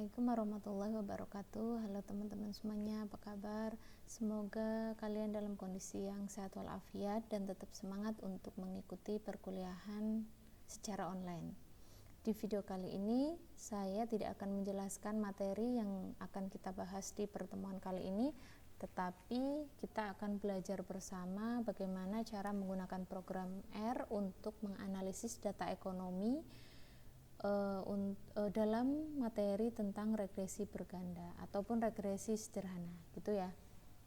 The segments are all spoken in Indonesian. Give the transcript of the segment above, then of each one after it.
Assalamualaikum warahmatullahi wabarakatuh. Halo teman-teman semuanya, apa kabar? Semoga kalian dalam kondisi yang sehat walafiat dan tetap semangat untuk mengikuti perkuliahan secara online. Di video kali ini, saya tidak akan menjelaskan materi yang akan kita bahas di pertemuan kali ini, tetapi kita akan belajar bersama bagaimana cara menggunakan program R untuk menganalisis data ekonomi dalam materi tentang regresi berganda ataupun regresi sederhana gitu ya.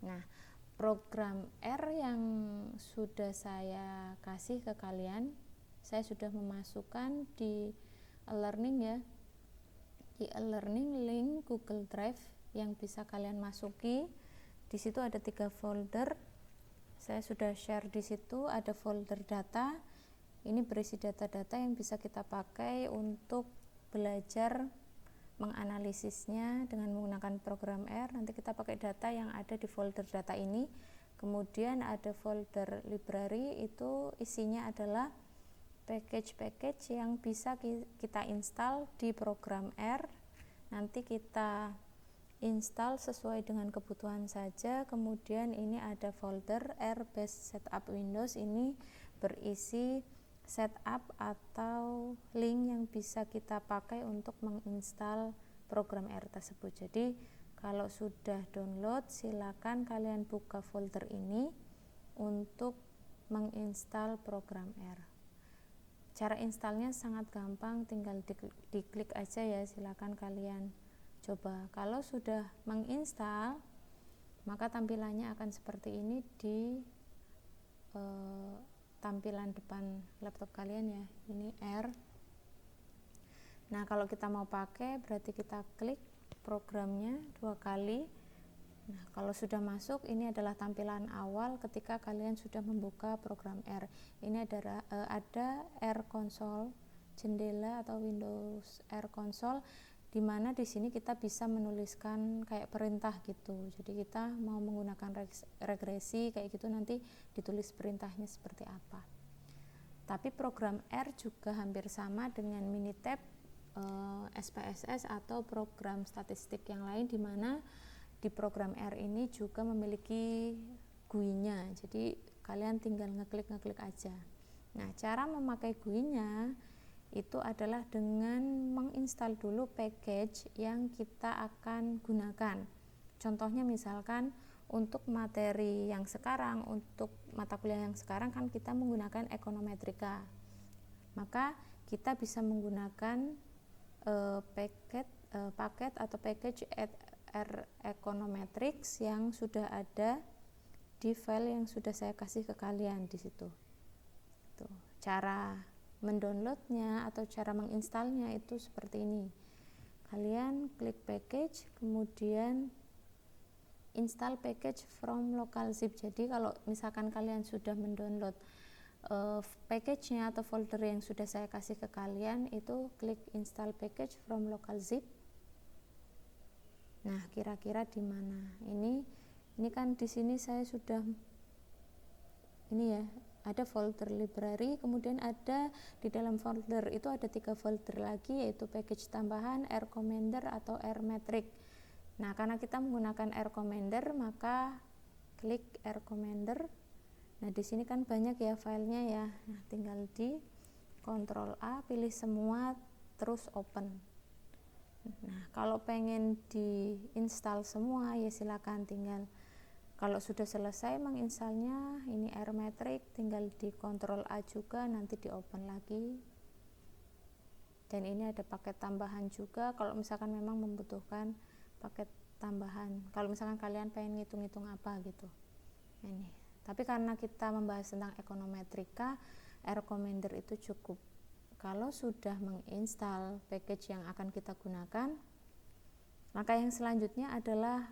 Nah, program R yang sudah saya kasih ke kalian, saya sudah memasukkan di e-learning ya, di e-learning link Google Drive yang bisa kalian masuki. Di situ ada 3 folder, saya sudah share di situ. Ada folder data, ini berisi data-data yang bisa kita pakai untuk belajar menganalisisnya dengan menggunakan program R. Nanti kita pakai data yang ada di folder data ini. Kemudian ada folder library, itu isinya adalah package-package yang bisa kita install di program R. Nanti kita install sesuai dengan kebutuhan saja. Kemudian ini ada folder R Base Setup Windows, ini berisi setup atau link yang bisa kita pakai untuk menginstal program R tersebut. Jadi kalau sudah download, silakan kalian buka folder ini untuk menginstal program R. Cara installnya sangat gampang, tinggal diklik aja ya, silakan kalian coba. Kalau sudah menginstal, maka tampilannya akan seperti ini di tampilan depan laptop kalian ya, ini R. Nah, kalau kita mau pakai berarti kita klik programnya 2 kali. Nah, kalau sudah masuk, ini adalah tampilan awal ketika kalian sudah membuka program R. Ini ada R Console, jendela atau Windows R Console, di mana di sini kita bisa menuliskan kayak perintah gitu. Jadi kita mau menggunakan regresi kayak gitu, nanti ditulis perintahnya seperti apa. Tapi program R juga hampir sama dengan Minitab, SPSS atau program statistik yang lain, di mana di program R ini juga memiliki GUI-nya. Jadi kalian tinggal ngeklik aja. Nah, cara memakai GUI-nya itu adalah dengan menginstal dulu package yang kita akan gunakan. Contohnya misalkan untuk materi yang sekarang, untuk mata kuliah yang sekarang kan kita menggunakan ekonometrika. Maka kita bisa menggunakan paket atau package R Econometrics yang sudah ada di file yang sudah saya kasih ke kalian di situ. Tuh, cara mendownloadnya atau cara menginstalnya itu seperti ini. Kalian klik package, kemudian install package from local zip. Jadi kalau misalkan kalian sudah mendownload package-nya atau folder yang sudah saya kasih ke kalian, itu klik install package from local zip. Nah, kira-kira di mana? Ini kan di sini saya sudah ini ya, ada folder library, kemudian ada di dalam folder itu ada 3 folder lagi, yaitu package tambahan, R Commander atau R Metric. Nah, karena kita menggunakan R Commander, maka klik R Commander. Nah, di sini kan banyak ya filenya ya. Nah, tinggal di Ctrl A, pilih semua, terus open. Nah, kalau pengen diinstal semua ya silakan, tinggal kalau sudah selesai menginstalnya, ini R Metric, tinggal di Ctrl A juga, nanti di open lagi. Dan ini ada paket tambahan juga kalau misalkan memang membutuhkan paket tambahan, kalau misalkan kalian pengen ngitung-ngitung apa gitu. Ini, tapi karena kita membahas tentang ekonometrika, R Commander itu cukup. Kalau sudah menginstal package yang akan kita gunakan, maka yang selanjutnya adalah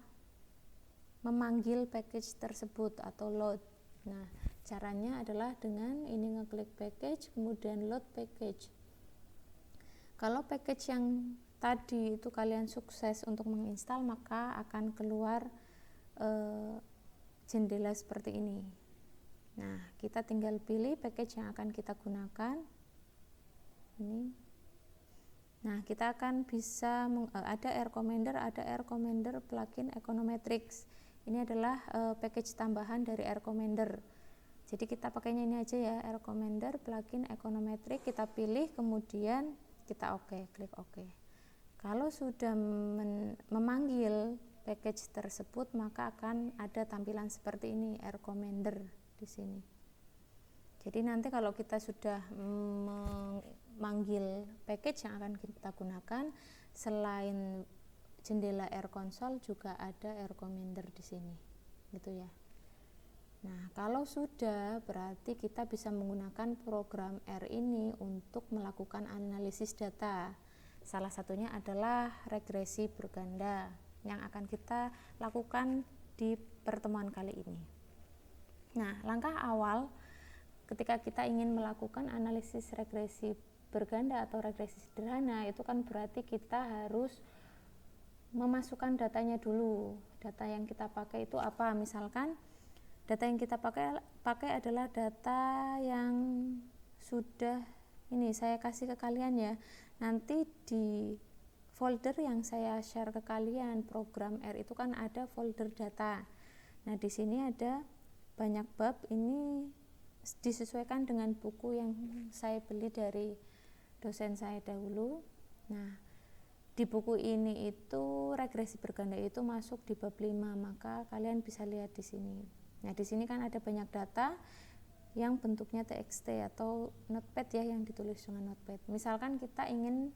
memanggil package tersebut atau load. Nah, caranya adalah dengan ini ngeklik package, kemudian load package. Kalau package yang tadi itu kalian sukses untuk menginstal, maka akan keluar jendela seperti ini. Nah, kita tinggal pilih package yang akan kita gunakan. Ini. Nah, kita akan bisa ada R-Commander plugin Econometrics. Ini adalah package tambahan dari R-Commander. Jadi kita pakainya ini aja ya, R-Commander plugin Econometrics, kita pilih kemudian kita klik OK. Kalau sudah memanggil package tersebut, maka akan ada tampilan seperti ini, R-Commander di sini. Jadi nanti kalau kita sudah memanggil package yang akan kita gunakan, selain jendela R Console juga ada R-Commander di sini, gitu ya. Nah, kalau sudah, berarti kita bisa menggunakan program R ini untuk melakukan analisis data. Salah satunya adalah regresi berganda yang akan kita lakukan di pertemuan kali ini. Nah, langkah awal ketika kita ingin melakukan analisis regresi berganda atau regresi sederhana, itu kan berarti kita harus memasukkan datanya dulu. Data yang kita pakai itu apa? Misalkan data yang kita pakai adalah data yang sudah ini saya kasih ke kalian ya. Nanti di folder yang saya share ke kalian program R itu kan ada folder data. Nah, di sini ada banyak bab, ini disesuaikan dengan buku yang saya beli dari dosen saya dahulu. Nah, di buku ini itu regresi berganda itu masuk di bab 5, maka kalian bisa lihat di sini. Nah, di sini kan ada banyak data yang bentuknya TXT atau notepad ya, yang ditulis dengan notepad. Misalkan kita ingin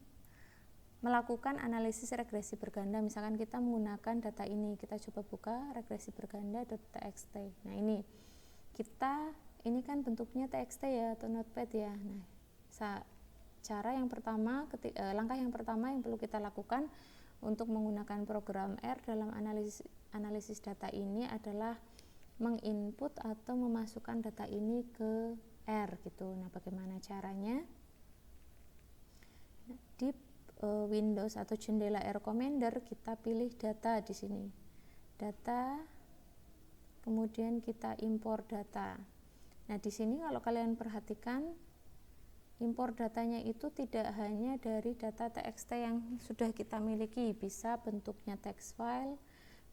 melakukan analisis regresi berganda, misalkan kita menggunakan data ini, kita coba buka regresi berganda.txt. Nah, ini kan bentuknya TXT ya atau notepad ya. Nah, langkah yang pertama yang perlu kita lakukan untuk menggunakan program R dalam analisis data ini adalah menginput atau memasukkan data ini ke R gitu. Nah, bagaimana caranya? Di Windows atau jendela R Commander, kita pilih data di sini. Data, kemudian kita impor data. Nah, di sini kalau kalian perhatikan, impor datanya itu tidak hanya dari data TXT yang sudah kita miliki, bisa bentuknya text file,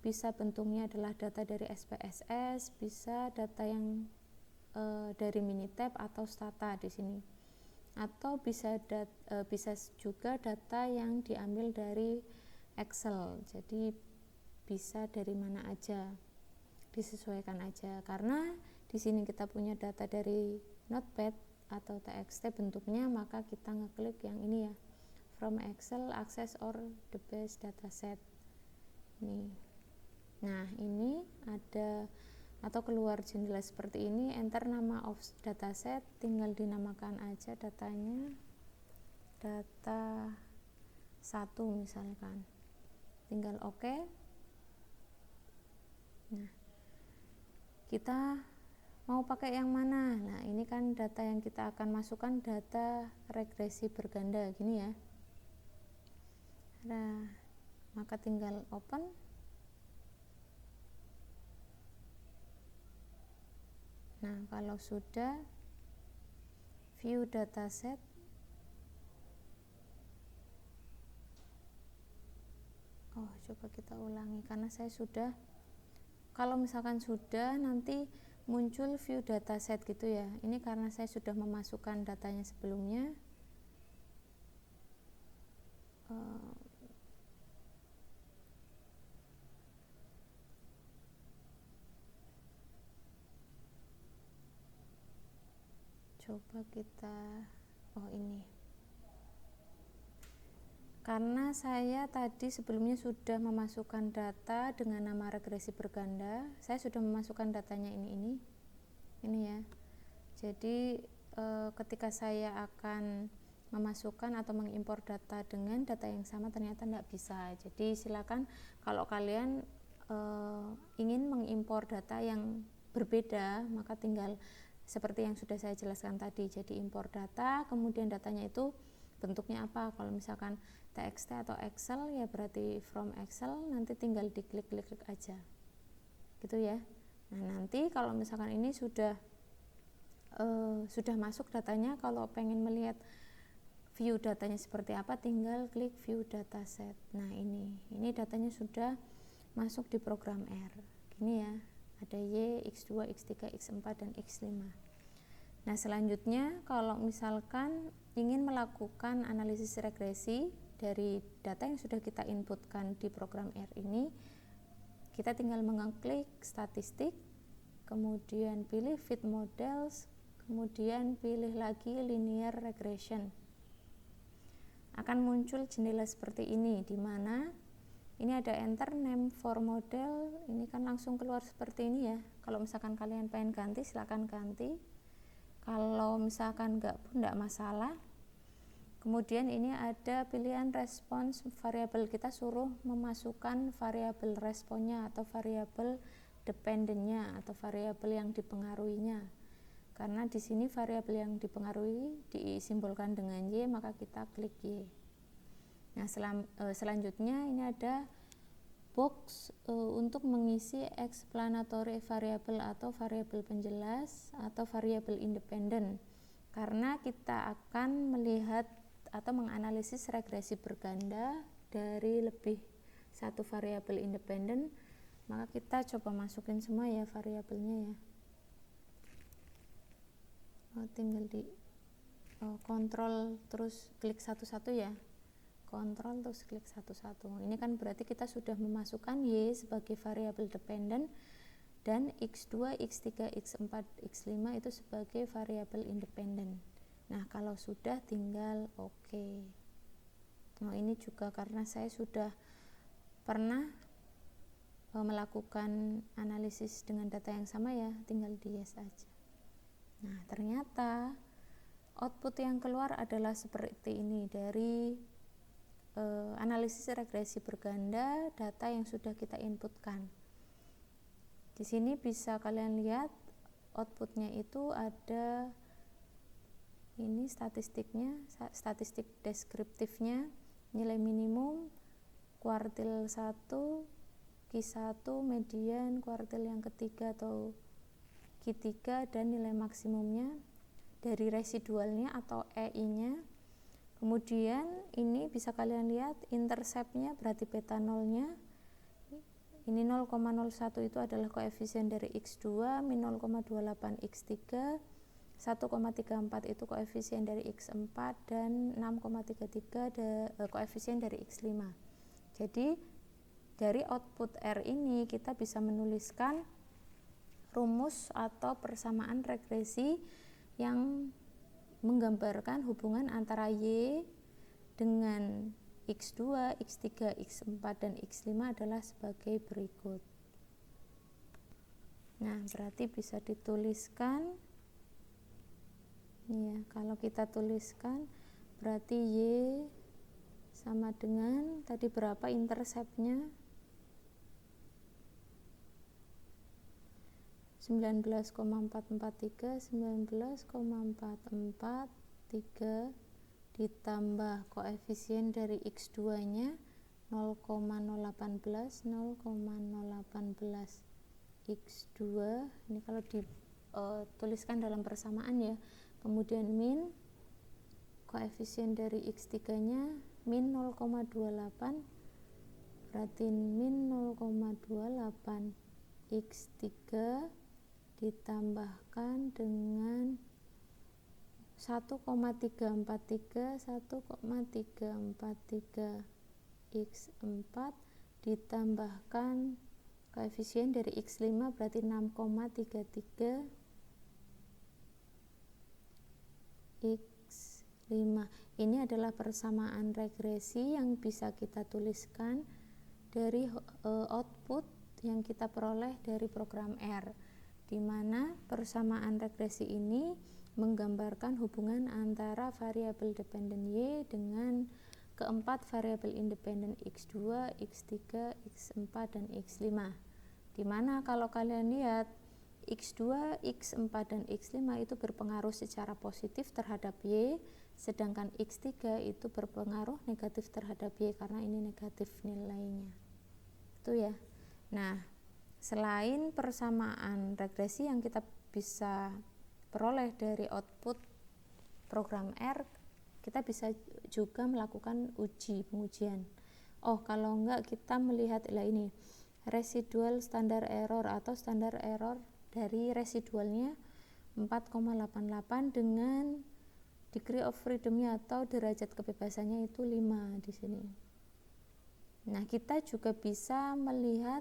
bisa bentuknya adalah data dari SPSS, bisa data yang dari Minitab atau Stata di sini, atau bisa juga data yang diambil dari Excel. Jadi bisa dari mana aja, disesuaikan aja. Karena di sini kita punya data dari Notepad atau TXT bentuknya, maka kita ngeklik yang ini ya, from Excel access or the base dataset. Nih. Nah, ini ada atau keluar jendela seperti ini, enter nama of dataset, tinggal dinamakan aja datanya data 1 misalkan, tinggal OK. Nah, kita mau pakai yang mana? Nah, ini kan data yang kita akan masukkan, data regresi berganda gini ya. Nah, maka tinggal open. Nah, kalau sudah view dataset, coba kita ulangi karena saya sudah, kalau misalkan sudah nanti muncul view dataset gitu ya. Ini karena saya sudah memasukkan datanya sebelumnya. Coba kita ini karena saya tadi sebelumnya sudah memasukkan data dengan nama regresi berganda, saya sudah memasukkan datanya ini ya. Jadi ketika saya akan memasukkan atau mengimpor data dengan data yang sama ternyata tidak bisa. Jadi silakan kalau kalian ingin mengimpor data yang berbeda, maka tinggal seperti yang sudah saya jelaskan tadi. Jadi impor data, kemudian datanya itu bentuknya apa. Kalau misalkan TXT atau Excel ya berarti from Excel, nanti tinggal diklik-klik aja gitu ya. Nah, nanti kalau misalkan ini sudah masuk datanya, kalau pengen melihat view datanya seperti apa, tinggal klik view dataset. Nah ini datanya sudah masuk di program R. Gini ya, ada Y, X2, X3, X4, dan X5. Nah selanjutnya kalau misalkan ingin melakukan analisis regresi dari data yang sudah kita inputkan di program R ini, kita tinggal mengklik statistik, kemudian pilih fit models, kemudian pilih lagi linear regression. Akan muncul jendela seperti ini, di mana ini ada enter name for model, ini kan langsung keluar seperti ini ya. Kalau misalkan kalian pengen ganti, silakan ganti. Kalau misalkan enggak pun enggak masalah. Kemudian ini ada pilihan respons variabel, kita suruh memasukkan variabel responnya atau variabel dependentnya atau variabel yang dipengaruhinya. Karena di sini variabel yang dipengaruhi disimbolkan dengan Y, maka kita klik Y. Nah selanjutnya ini ada box untuk mengisi explanatory variable atau variabel penjelas atau variabel independen, karena kita akan melihat atau menganalisis regresi berganda dari lebih satu variabel independen, maka kita coba masukin semua ya variabelnya ya. Tinggal di kontrol terus klik satu-satu ya, kontrol terus klik satu-satu. Ini kan berarti kita sudah memasukkan Y sebagai variabel dependen dan X2, X3, X4, X5 itu sebagai variabel independen. Nah kalau sudah tinggal oke. Nah ini juga karena saya sudah pernah melakukan analisis dengan data yang sama ya, tinggal di yes aja. Nah ternyata output yang keluar adalah seperti ini dari analisis regresi berganda data yang sudah kita inputkan. Di sini bisa kalian lihat outputnya itu ada ini statistiknya, statistik deskriptifnya, nilai minimum, kuartil 1, Q1, median, kuartil yang ketiga atau Q3, dan nilai maksimumnya dari residualnya atau EI-nya. Kemudian ini bisa kalian lihat interceptnya, berarti beta nolnya. Ini 0,01 itu adalah koefisien dari X2, min 0,28 X3, 1,34 itu koefisien dari X4, dan 6,33 koefisien dari X5. Jadi dari output R ini kita bisa menuliskan rumus atau persamaan regresi yang menggambarkan hubungan antara Y dengan X2, X3, X4, dan X5 adalah sebagai berikut. Nah, berarti bisa dituliskan ya, kalau kita tuliskan berarti Y sama dengan tadi berapa interceptnya, 19,443, 19,443 ditambah koefisien dari X2 nya 0,018, 0,018 X2, ini kalau dituliskan dalam persamaan ya. Kemudian min koefisien dari X3 nya min 0,28, berarti min 0,28 X3 ditambahkan dengan 1,343 X4 ditambahkan koefisien dari X5 berarti 6,33 X5. Ini adalah persamaan regresi yang bisa kita tuliskan dari output yang kita peroleh dari program R, di mana persamaan regresi ini menggambarkan hubungan antara variabel dependen Y dengan keempat variabel independen X2, X3, X4, dan X5. Di mana kalau kalian lihat X2, X4, dan X5 itu berpengaruh secara positif terhadap Y, sedangkan X3 itu berpengaruh negatif terhadap Y karena ini negatif nilainya. Itu ya. Nah, selain persamaan regresi yang kita bisa peroleh dari output program R, kita bisa juga melakukan pengujian. Oh, kalau enggak kita melihat ini residual standar error atau standar error dari residualnya 4,88 dengan degree of freedom-nya atau derajat kebebasannya itu 5 di sini. Nah, kita juga bisa melihat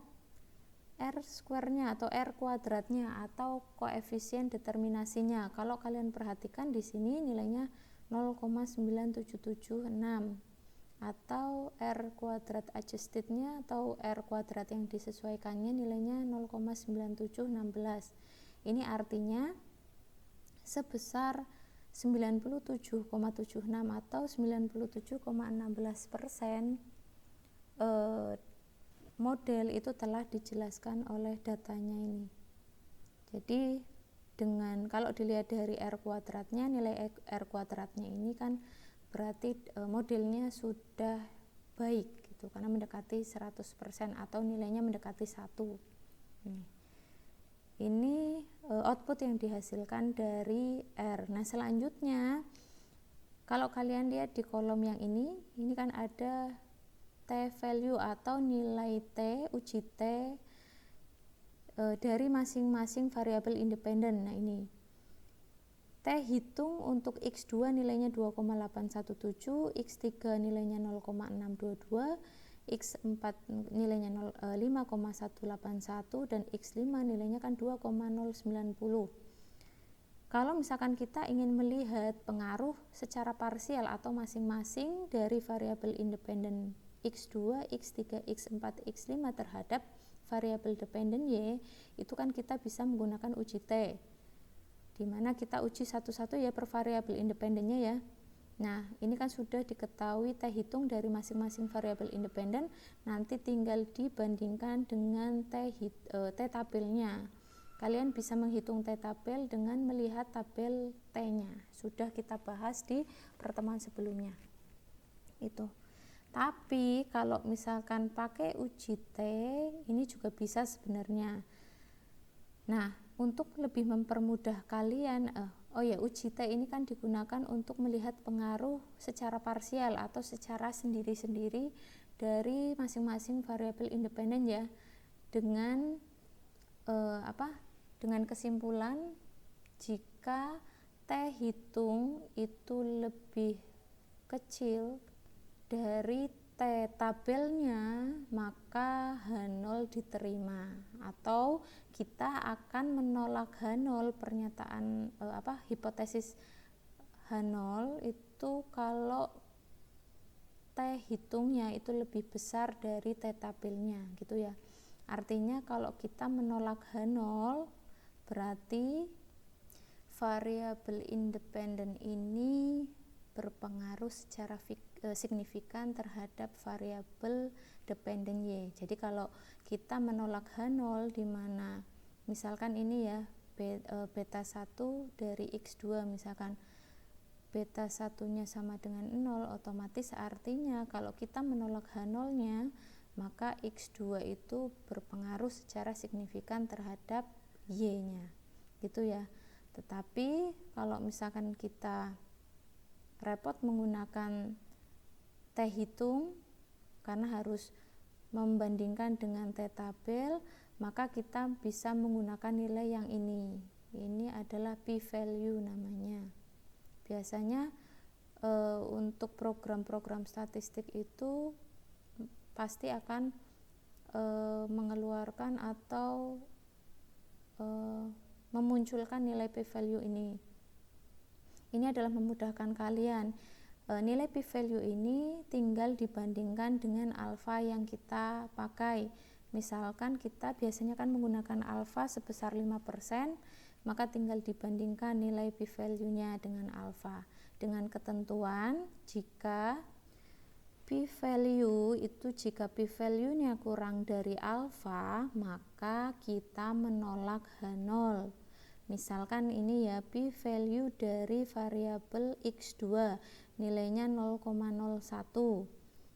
R square-nya atau R kuadratnya atau koefisien determinasinya. Kalau kalian perhatikan di sini nilainya 0,9776 atau R kuadrat adjusted-nya atau R kuadrat yang disesuaikannya nilainya 0,9716. Ini artinya sebesar 97,76 atau 97,16% model itu telah dijelaskan oleh datanya ini. Jadi kalau dilihat dari R kuadratnya, nilai R kuadratnya ini kan berarti modelnya sudah baik gitu, karena mendekati 100% atau nilainya mendekati 1. Ini output yang dihasilkan dari R. Nah, selanjutnya kalau kalian lihat di kolom yang ini kan ada T value atau nilai T, uji T dari masing-masing variabel independen. Nah, ini T hitung untuk X2 nilainya 2,817, X3 nilainya 0,622, X4 nilainya 5,181 dan X5 nilainya kan 2,090. Kalau misalkan kita ingin melihat pengaruh secara parsial atau masing-masing dari variabel independen X2, X3, X4, X5 terhadap variabel dependen Y, itu kan kita bisa menggunakan uji T, di mana kita uji satu-satu ya per variabel independennya ya. Nah, ini kan sudah diketahui T hitung dari masing-masing variabel independen, nanti tinggal dibandingkan dengan T tabelnya. Kalian bisa menghitung T tabel dengan melihat tabel T-nya. Sudah kita bahas di pertemuan sebelumnya. Itu. Tapi kalau misalkan pakai uji T, ini juga bisa sebenarnya. Nah, untuk lebih mempermudah kalian, uji T ini kan digunakan untuk melihat pengaruh secara parsial atau secara sendiri-sendiri dari masing-masing variabel independen ya, dengan dengan kesimpulan jika T hitung itu lebih kecil dari T tabelnya, maka H0 diterima, atau kita akan menolak H0 pernyataan hipotesis H0 itu kalau T hitungnya itu lebih besar dari T tabelnya gitu ya. Artinya kalau kita menolak H0 berarti variabel independen ini berpengaruh secara signifikan terhadap variabel dependen Y. Jadi kalau kita menolak H0 di mana misalkan ini ya beta 1 dari X2, misalkan beta 1-nya sama dengan 0, otomatis artinya kalau kita menolak H0-nya, maka X2 itu berpengaruh secara signifikan terhadap Y-nya. Gitu ya. Tetapi kalau misalkan kita repot menggunakan T hitung karena harus membandingkan dengan T tabel, maka kita bisa menggunakan nilai yang ini. Ini adalah p-value namanya. Biasanya untuk program-program statistik itu pasti akan mengeluarkan atau memunculkan nilai p-value ini. Ini adalah memudahkan kalian. Nilai p-value ini tinggal dibandingkan dengan alfa yang kita pakai. Misalkan kita biasanya kan menggunakan alfa sebesar 5%, maka tinggal dibandingkan nilai p-value-nya dengan alfa. Dengan ketentuan jika p-value-nya kurang dari alfa, maka kita menolak H0. Misalkan ini ya p-value dari variabel X2 nilainya 0,01.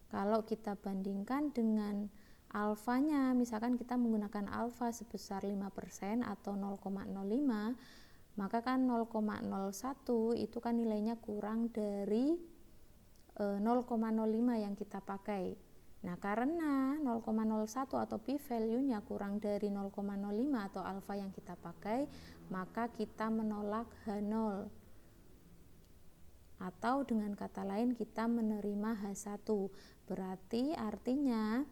Kalau kita bandingkan dengan alfanya, misalkan kita menggunakan alfa sebesar 5% atau 0,05, maka kan 0,01 itu kan nilainya kurang dari 0,05 yang kita pakai. Nah, karena 0,01 atau p-value-nya kurang dari 0,05 atau alfa yang kita pakai, maka kita menolak H0. Atau dengan kata lain kita menerima H1. Berarti artinya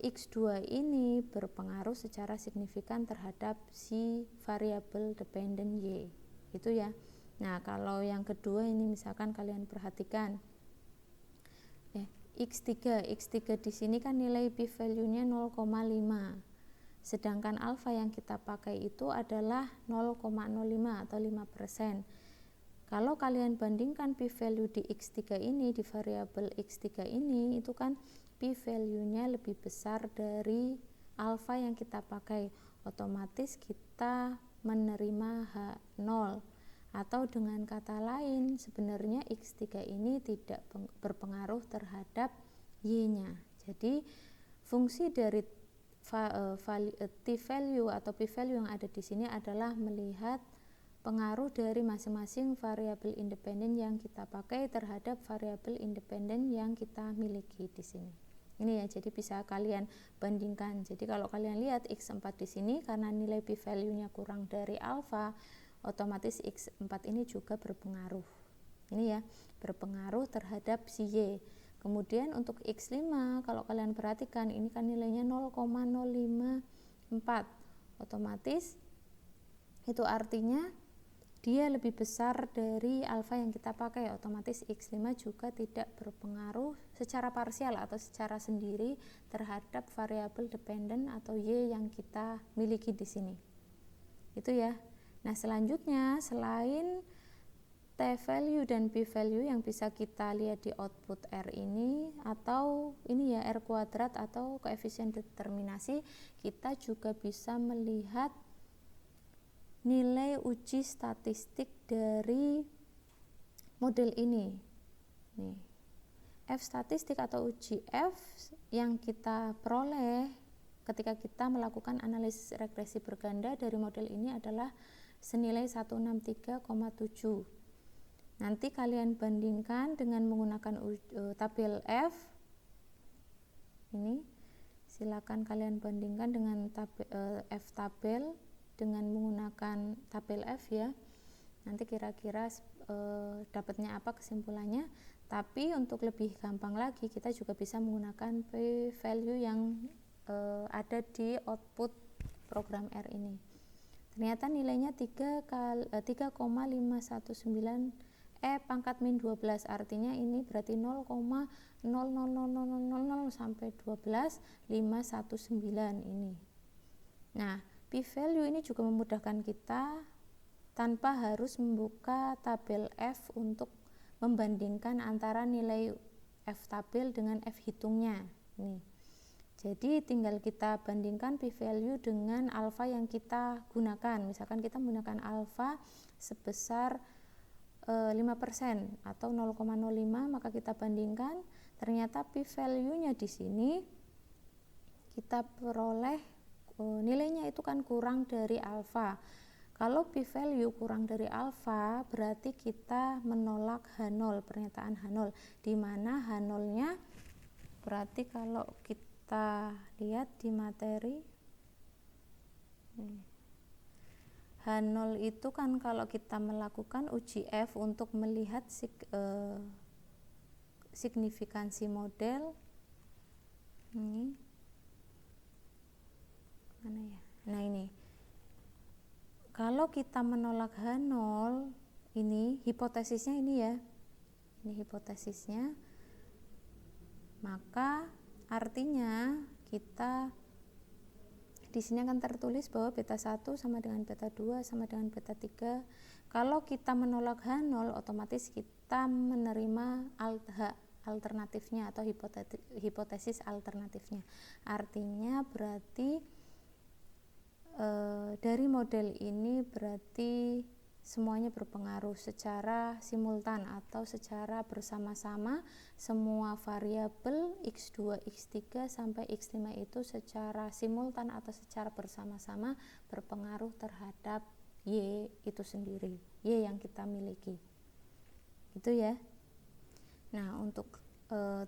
X2 ini berpengaruh secara signifikan terhadap si variabel dependent Y. Itu ya. Nah, kalau yang kedua ini misalkan kalian perhatikan X3 di sini kan nilai p-value-nya 0,5. Sedangkan alfa yang kita pakai itu adalah 0,05 atau 5%. Kalau kalian bandingkan p-value di X3 ini, di variabel X3 ini, itu kan p-value-nya lebih besar dari alfa yang kita pakai. Otomatis kita menerima H0. Atau dengan kata lain, sebenarnya X3 ini tidak berpengaruh terhadap Y-nya. Jadi, fungsi dari t-value atau p-value yang ada di sini adalah melihat pengaruh dari masing-masing variabel independen yang kita pakai terhadap variabel independen yang kita miliki di sini. Ini ya, jadi bisa kalian bandingkan. Jadi kalau kalian lihat X4 di sini karena nilai p-value-nya kurang dari alfa, otomatis X4 ini juga berpengaruh. Ini ya, berpengaruh terhadap si Y. Kemudian untuk X5, kalau kalian perhatikan ini kan nilainya 0,054. Otomatis itu artinya dia lebih besar dari alfa yang kita pakai. Otomatis X5 juga tidak berpengaruh secara parsial atau secara sendiri terhadap variabel dependent atau Y yang kita miliki di sini. Itu ya. Nah, selanjutnya selain t-value dan p-value yang bisa kita lihat di output R ini, atau ini ya R kuadrat atau koefisien determinasi, kita juga bisa melihat nilai uji statistik dari model ini. Nih, F statistik atau uji F yang kita peroleh ketika kita melakukan analisis regresi berganda dari model ini adalah senilai 163,7. Nanti kalian bandingkan dengan menggunakan tabel F. Ini silakan kalian bandingkan dengan F tabel dengan menggunakan tabel F ya. Nanti kira-kira dapatnya apa kesimpulannya. Tapi untuk lebih gampang lagi kita juga bisa menggunakan p-value yang ada di output program R ini. Ternyata nilainya 3,519 pangkat min 12, artinya ini berarti 0,00000 sampai 12,519 ini. Nah, p-value ini juga memudahkan kita tanpa harus membuka tabel F untuk membandingkan antara nilai F tabel dengan F hitungnya. Nih. Jadi tinggal kita bandingkan p-value dengan alfa yang kita gunakan. Misalkan kita menggunakan alfa sebesar 5% atau 0,05, maka kita bandingkan, ternyata p-value-nya di sini kita peroleh nilainya itu kan kurang dari alfa. Kalau p-value kurang dari alfa, berarti kita menolak H0, pernyataan H0, di mana H0-nya berarti kalau kita lihat di materi H0 itu kan kalau kita melakukan uji F untuk melihat signifikansi model ini mana ya? Nah, ini kalau kita menolak H0 ini hipotesisnya ini ya, ini hipotesisnya, maka artinya kita di sini akan tertulis bahwa beta 1 sama dengan beta 2 sama dengan beta 3. Kalau kita menolak H0, otomatis kita menerima alternatifnya atau hipotesis alternatifnya. Artinya berarti dari model ini berarti semuanya berpengaruh secara simultan atau secara bersama-sama. Semua variabel X2, X3 sampai X5 itu secara simultan atau secara bersama-sama berpengaruh terhadap Y itu sendiri, Y yang kita miliki. Itu ya. Nah, untuk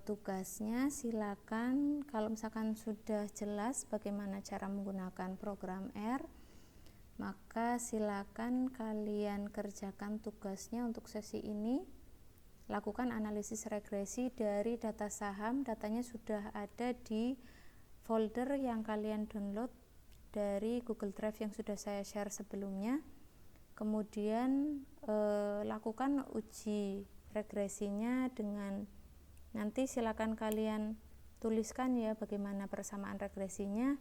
tugasnya silakan kalau misalkan sudah jelas bagaimana cara menggunakan program R, maka silakan kalian kerjakan tugasnya untuk sesi ini. Lakukan analisis regresi dari data saham. Datanya sudah ada di folder yang kalian download dari Google Drive yang sudah saya share sebelumnya. Kemudian lakukan uji regresinya dengan nanti silakan kalian tuliskan ya bagaimana persamaan regresinya,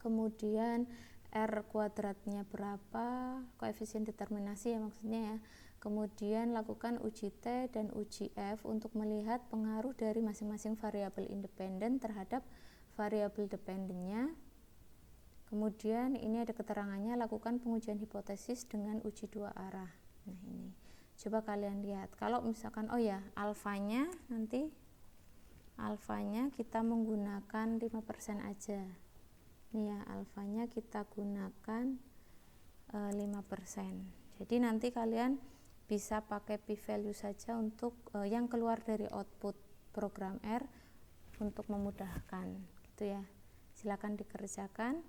kemudian R kuadratnya berapa, koefisien determinasi ya maksudnya ya. Kemudian lakukan uji T dan uji F untuk melihat pengaruh dari masing-masing variabel independen terhadap variabel dependennya. Kemudian ini ada keterangannya, lakukan pengujian hipotesis dengan uji dua arah. Nah ini coba kalian lihat, kalau misalkan alfanya nanti kita menggunakan 5% aja nih ya, alfanya kita gunakan 5%. Jadi nanti kalian bisa pakai p-value saja untuk yang keluar dari output program R untuk memudahkan gitu ya. Silakan dikerjakan.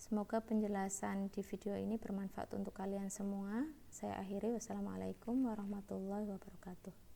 Semoga penjelasan di video ini bermanfaat untuk kalian semua. Saya akhiri, wassalamualaikum warahmatullahi wabarakatuh.